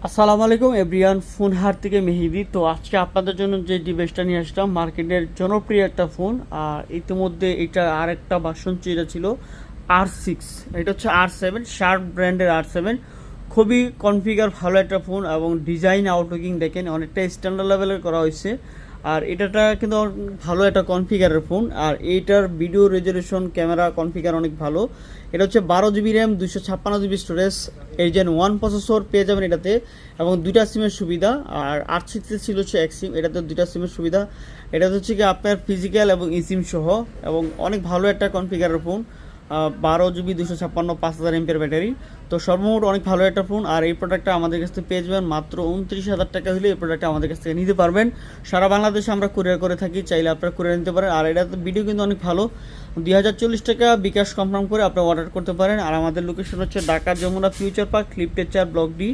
আসসালামু আলাইকুম everyone, phone হাট থেকে মেহেদি। তো আজকে আপনাদের জন্য যে ডিভাইসটা নিয়ে আসলাম, মার্কেটের জনপ্রিয় একটা ফোন। আর ইতিমধ্যে এটা আর একটা ভার্সন যেটা ছিল R6, এটা হচ্ছে R7, শার্প ব্র্যান্ডের R7। খুবই কনফিগার ভালো একটা ফোন এবং ডিজাইন আউটলুকিং দেখেন অনেকটা স্ট্যান্ডার্ড লেভেলের করা হয়েছে। আর এটাটা কিন্তু ভালো একটা কনফিগারের ফোন। আর এইটার ভিডিও রেজলিউশন, ক্যামেরা কনফিগার অনেক ভালো। এটা হচ্ছে 12 জিবি র্যাম, 256 জিবি স্টোরেজ, এই জেন 1 প্রসেসর পেয়ে যাবেন এটাতে, এবং দুইটা সিমের সুবিধা। আর R6 ছিল হচ্ছে এক সিম, এটাতে দুইটা সিমের সুবিধা। এটাতে হচ্ছে কি আপনার ফিজিক্যাল এবং ই সিম সহ, এবং অনেক ভালো একটা কনফিগারের ফোন। 12 জিবি, 256, 5000 এমপের ব্যাটারি। তো সর্বমোট অনেক ভালো একটা ফোন। আর এই প্রোডাক্টটা আমাদের কাছ থেকে পেয়ে যাবেন মাত্র 29,000 টাকা হলে এই প্রোডাক্টটা আমাদের কাছ থেকে নিতে পারবেন। সারা বাংলাদেশে আমরা কুরিয়ার করে থাকি, চাইলে আপনারা কুরিয়ার নিতে পারেন। আর এটা ভিডিও কিন্তু অনেক ভালো, 2040 টাকা বিকাশ কনফার্ম করে আপনারা অর্ডার করতে পারেন। আর আমাদের লোকেশন হচ্ছে ঢাকা যমুনা ফিউচার পার্ক, লিফটের 4, ব্লক ডি।